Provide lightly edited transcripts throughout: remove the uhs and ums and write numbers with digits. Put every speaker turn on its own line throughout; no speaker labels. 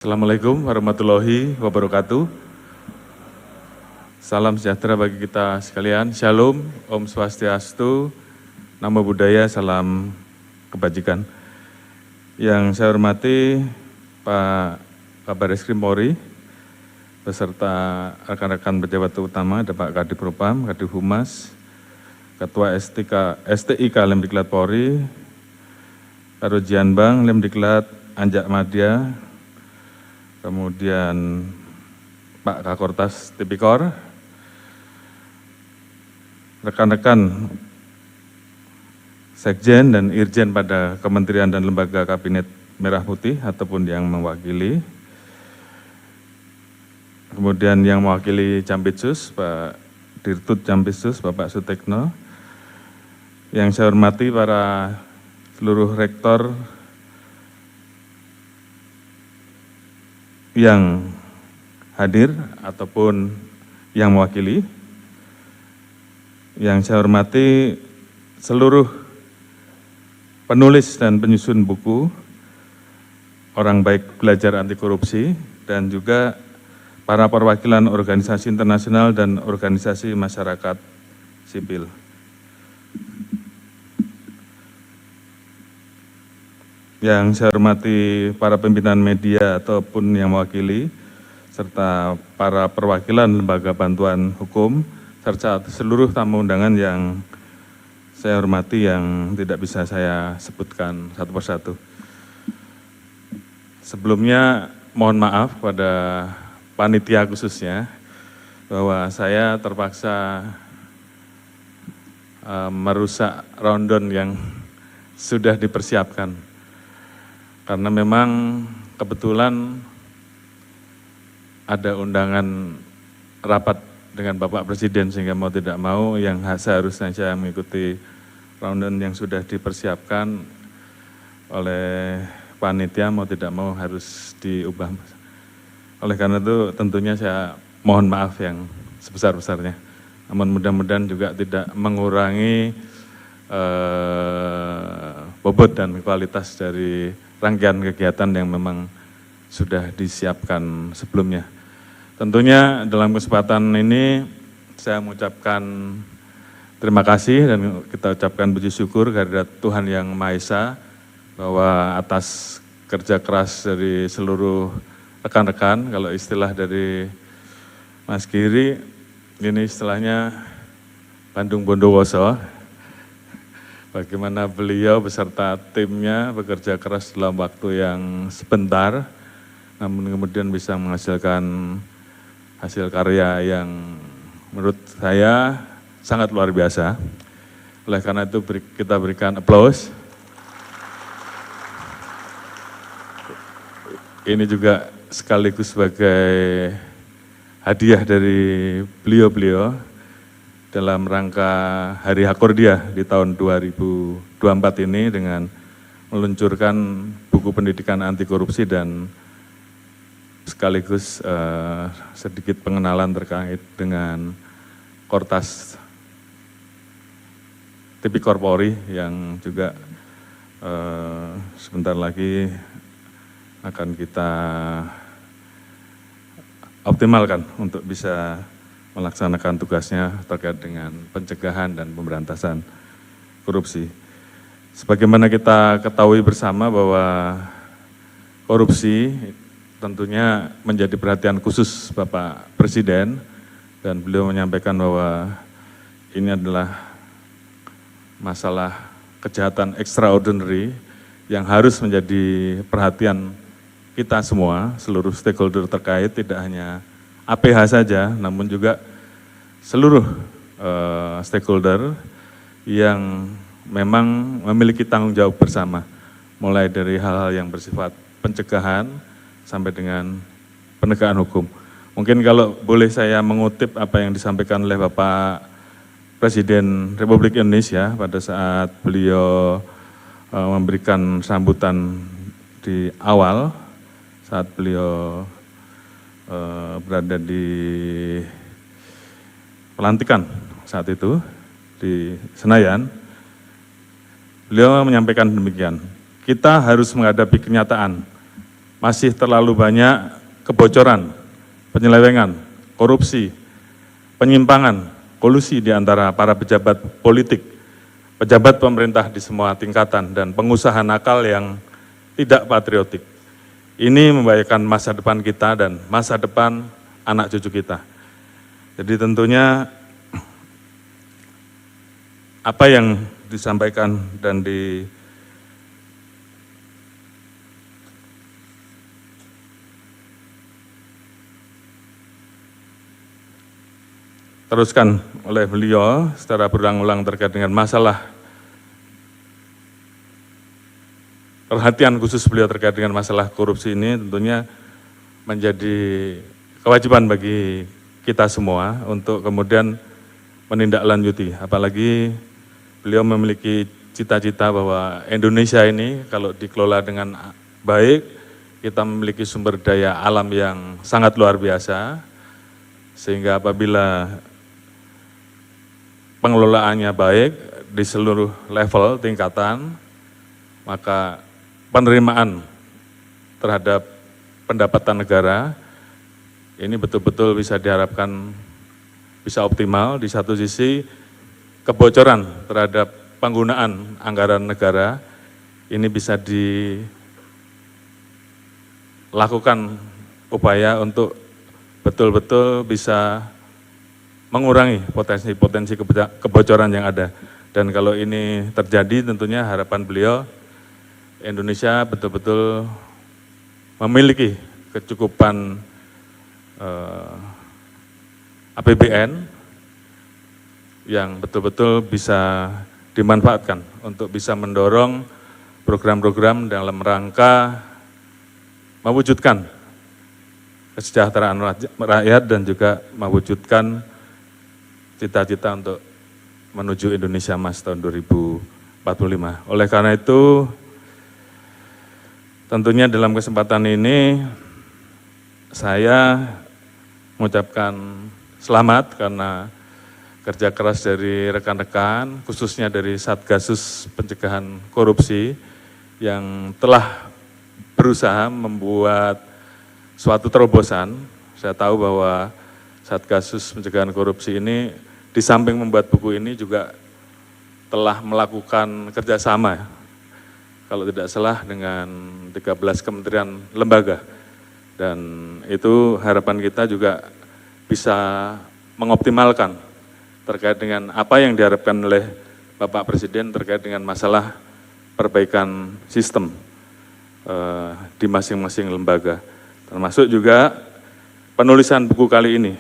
Assalamualaikum warahmatullahi wabarakatuh. Salam sejahtera bagi kita sekalian. Shalom, Om Swastiastu, Namo Buddhaya, salam kebajikan. Yang saya hormati Pak Kabar Eskrim Polri, beserta rekan-rekan pejabat utama, ada Pak Kadif Propam, Kadif Humas, Ketua STIK Lemdiklat Polri, Karujian Bank Lemdiklat Anjak Madya, kemudian Pak Kakortas Tipikor, rekan-rekan Sekjen dan Irjen pada Kementerian dan Lembaga Kabinet Merah Putih ataupun yang mewakili, kemudian yang mewakili Jampitsus, Pak Dirtut Jampitsus, Bapak Sutekno, yang saya hormati para seluruh rektor yang hadir ataupun yang mewakili, yang saya hormati seluruh penulis dan penyusun buku Orang Baik Belajar Anti Korupsi, dan juga para perwakilan organisasi internasional dan organisasi masyarakat sipil. Yang saya hormati para pimpinan media ataupun yang mewakili, serta para perwakilan lembaga bantuan hukum, serta seluruh tamu undangan yang saya hormati yang tidak bisa saya sebutkan satu persatu. Sebelumnya mohon maaf pada panitia khususnya bahwa saya terpaksa merusak rundown yang sudah dipersiapkan. Karena memang kebetulan ada undangan rapat dengan Bapak Presiden, sehingga mau tidak mau yang seharusnya saya mengikuti rundown yang sudah dipersiapkan oleh panitia, mau tidak mau harus diubah. Oleh karena itu tentunya saya mohon maaf yang sebesar-besarnya. Namun mudah-mudahan juga tidak mengurangi bobot dan kualitas dari rangkaian kegiatan yang memang sudah disiapkan sebelumnya. Tentunya dalam kesempatan ini saya mengucapkan terima kasih dan kita ucapkan puji syukur kehadirat Tuhan Yang Maha Esa bahwa atas kerja keras dari seluruh rekan-rekan, kalau istilah dari Mas Giri, ini istilahnya Bandung Bondowoso, bagaimana beliau beserta timnya bekerja keras dalam waktu yang sebentar, namun kemudian bisa menghasilkan hasil karya yang menurut saya sangat luar biasa. Oleh karena itu kita berikan aplaus. Ini juga sekaligus sebagai hadiah dari beliau-beliau dalam rangka Hari Hakordia di tahun 2024 ini dengan meluncurkan buku pendidikan anti korupsi dan sekaligus sedikit pengenalan terkait dengan Kortas Tipikor Polri yang juga sebentar lagi akan kita optimalkan untuk bisa melaksanakan tugasnya terkait dengan pencegahan dan pemberantasan korupsi. Sebagaimana kita ketahui bersama bahwa korupsi tentunya menjadi perhatian khusus Bapak Presiden, dan beliau menyampaikan bahwa ini adalah masalah kejahatan extraordinary yang harus menjadi perhatian kita semua, seluruh stakeholder terkait, tidak hanya APH saja, namun juga seluruh stakeholder yang memang memiliki tanggung jawab bersama, mulai dari hal-hal yang bersifat pencegahan sampai dengan penegakan hukum. Mungkin kalau boleh saya mengutip apa yang disampaikan oleh Bapak Presiden Republik Indonesia pada saat beliau memberikan sambutan di awal, saat beliau berada di pelantikan saat itu di Senayan, beliau menyampaikan demikian, kita harus menghadapi kenyataan masih terlalu banyak kebocoran, penyelewengan, korupsi, penyimpangan, kolusi di antara para pejabat politik, pejabat pemerintah di semua tingkatan, dan pengusaha nakal yang tidak patriotik. Ini membahayakan masa depan kita dan masa depan anak cucu kita. Jadi tentunya apa yang disampaikan dan diteruskan oleh beliau secara berulang-ulang terkait dengan masalah perhatian khusus beliau terkait dengan masalah korupsi ini tentunya menjadi kewajiban bagi kita semua untuk kemudian menindaklanjuti, apalagi beliau memiliki cita-cita bahwa Indonesia ini kalau dikelola dengan baik, kita memiliki sumber daya alam yang sangat luar biasa, sehingga apabila pengelolaannya baik di seluruh level tingkatan, maka penerimaan terhadap pendapatan negara ini betul-betul bisa diharapkan bisa optimal. Di satu sisi kebocoran terhadap penggunaan anggaran negara ini bisa dilakukan upaya untuk betul-betul bisa mengurangi potensi-potensi kebocoran yang ada. Dan kalau ini terjadi tentunya harapan beliau Indonesia betul-betul memiliki kecukupan APBN yang betul-betul bisa dimanfaatkan untuk bisa mendorong program-program dalam rangka mewujudkan kesejahteraan rakyat dan juga mewujudkan cita-cita untuk menuju Indonesia Emas tahun 2045. Oleh karena itu, tentunya dalam kesempatan ini saya mengucapkan selamat karena kerja keras dari rekan-rekan, khususnya dari Satgasus Pencegahan Korupsi yang telah berusaha membuat suatu terobosan. Saya tahu bahwa Satgasus Pencegahan Korupsi ini di samping membuat buku ini juga telah melakukan kerjasama, kalau tidak salah dengan 13 kementerian lembaga. Dan itu harapan kita juga bisa mengoptimalkan terkait dengan apa yang diharapkan oleh Bapak Presiden terkait dengan masalah perbaikan sistem di masing-masing lembaga. Termasuk juga penulisan buku kali ini.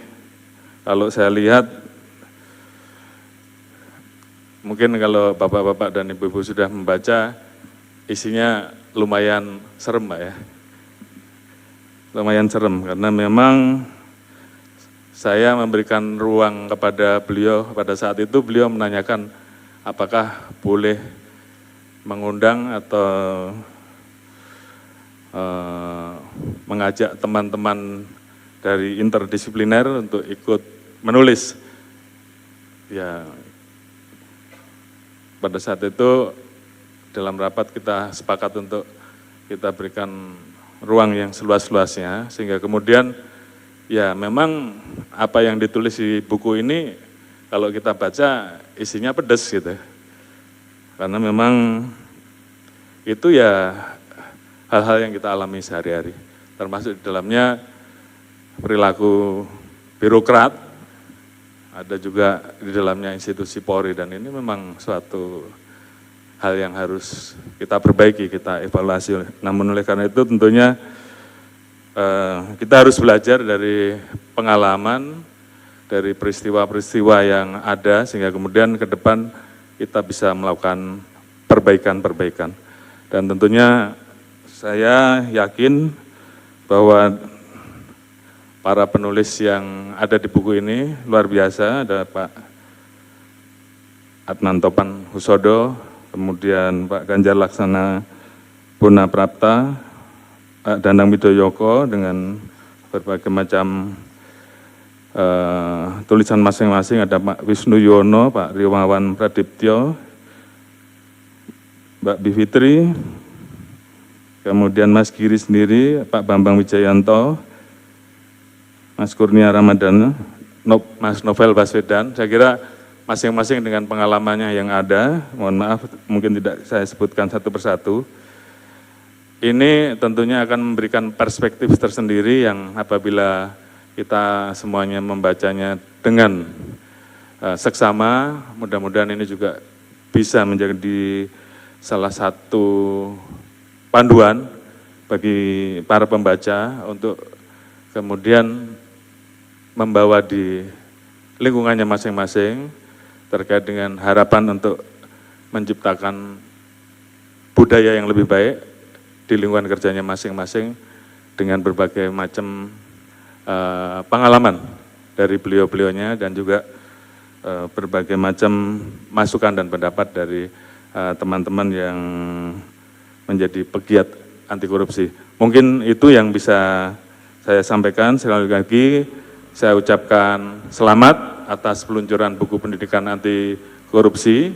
Kalau saya lihat, mungkin kalau Bapak-Bapak dan Ibu-Ibu sudah membaca, isinya lumayan serem, Mbak ya. Lumayan serem, karena memang saya memberikan ruang kepada beliau pada saat itu. Beliau menanyakan apakah boleh mengundang atau mengajak teman-teman dari interdisipliner untuk ikut menulis. Ya, pada saat itu dalam rapat kita sepakat untuk kita berikan ruang yang seluas-luasnya, sehingga kemudian ya memang apa yang ditulis di buku ini kalau kita baca isinya pedas gitu. Karena memang itu ya hal-hal yang kita alami sehari-hari, termasuk di dalamnya perilaku birokrat, ada juga di dalamnya institusi Polri, dan ini memang suatu hal yang harus kita perbaiki, kita evaluasi. Namun oleh karena itu tentunya kita harus belajar dari pengalaman, dari peristiwa-peristiwa yang ada, sehingga kemudian ke depan kita bisa melakukan perbaikan-perbaikan. Dan tentunya saya yakin bahwa para penulis yang ada di buku ini luar biasa. Ada Pak Adnan Topan Husodo, kemudian Pak Ganjar Laksana Bonaprapta, Pak Danang Widoyoko dengan berbagai macam tulisan masing-masing. Ada Pak Wisnu Yono, Pak Riwawan Pradiptyo, Mbak Bivitri, kemudian Mas Giri sendiri, Pak Bambang Wijayanto, Mas Kurnia Ramadana, Mas Novel Baswedan. Saya kira masing-masing dengan pengalamannya yang ada, mohon maaf mungkin tidak saya sebutkan satu persatu. Ini tentunya akan memberikan perspektif tersendiri yang apabila kita semuanya membacanya dengan seksama, mudah-mudahan ini juga bisa menjadi salah satu panduan bagi para pembaca untuk kemudian membawa di lingkungannya masing-masing terkait dengan harapan untuk menciptakan budaya yang lebih baik di lingkungan kerjanya masing-masing dengan berbagai macam pengalaman dari beliau-beliaunya dan juga berbagai macam masukan dan pendapat dari teman-teman yang menjadi pegiat anti korupsi. Mungkin itu yang bisa saya sampaikan. Sekali lagi saya ucapkan selamat atas peluncuran buku pendidikan anti korupsi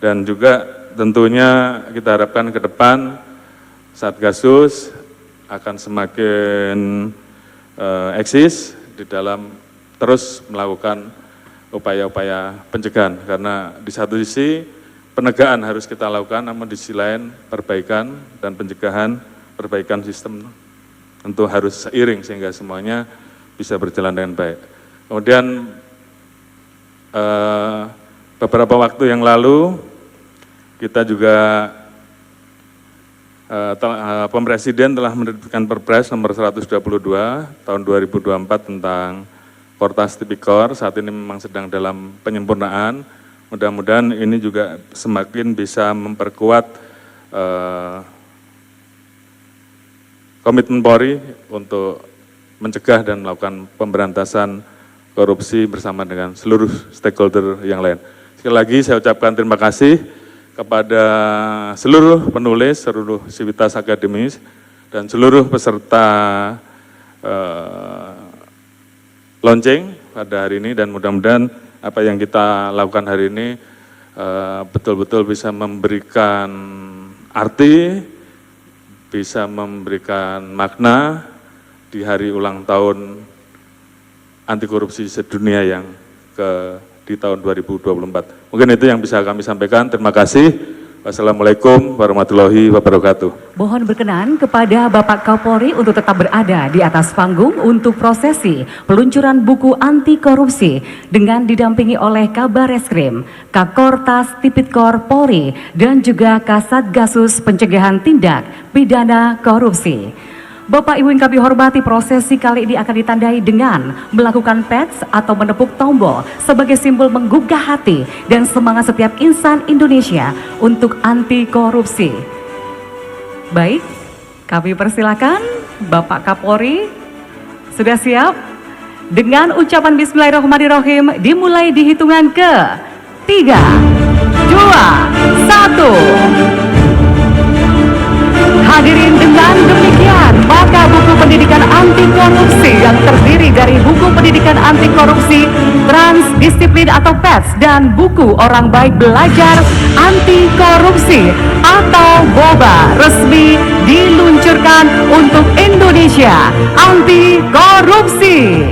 dan juga tentunya kita harapkan ke depan Satgasus akan semakin eksis di dalam terus melakukan upaya-upaya pencegahan, karena di satu sisi penegakan harus kita lakukan, namun di sisi lain perbaikan dan pencegahan, perbaikan sistem tentu harus seiring sehingga semuanya bisa berjalan dengan baik. Kemudian beberapa waktu yang lalu kita juga Presiden telah menerbitkan Perpres nomor 122 tahun 2024 tentang Portas Tipikor. Saat ini memang sedang dalam penyempurnaan. Mudah-mudahan ini juga semakin bisa memperkuat komitmen Polri untuk mencegah dan melakukan pemberantasan korupsi bersama dengan seluruh stakeholder yang lain. Sekali lagi saya ucapkan terima kasih kepada seluruh penulis, seluruh sivitas akademis, dan seluruh peserta launching pada hari ini, dan mudah-mudahan apa yang kita lakukan hari ini betul-betul bisa memberikan arti, bisa memberikan makna di hari ulang tahun anti korupsi sedunia yang di tahun 2024. Mungkin itu yang bisa kami sampaikan. Terima kasih. Wassalamualaikum warahmatullahi wabarakatuh.
Mohon berkenan kepada Bapak Kapolri untuk tetap berada di atas panggung untuk prosesi peluncuran buku anti korupsi dengan didampingi oleh Kabar Reskrim, Kakortas Tipikor Polri, dan juga Kasatgasus Pencegahan Tindak Pidana Korupsi. Bapak Ibu yang kami hormati, prosesi kali ini akan ditandai dengan melakukan pets atau menepuk tombol sebagai simbol menggugah hati dan semangat setiap insan Indonesia untuk anti korupsi. Baik, kami persilakan Bapak Kapolri. Sudah siap? Dengan ucapan Bismillahirrahmanirrahim dimulai di hitungan ke 3, 2, 1. Hadirin, dengan demikian maka buku pendidikan anti korupsi yang terdiri dari buku pendidikan anti korupsi transdisiplin atau PETS dan buku Orang Baik Belajar Anti Korupsi atau BOBA resmi diluncurkan untuk Indonesia anti korupsi.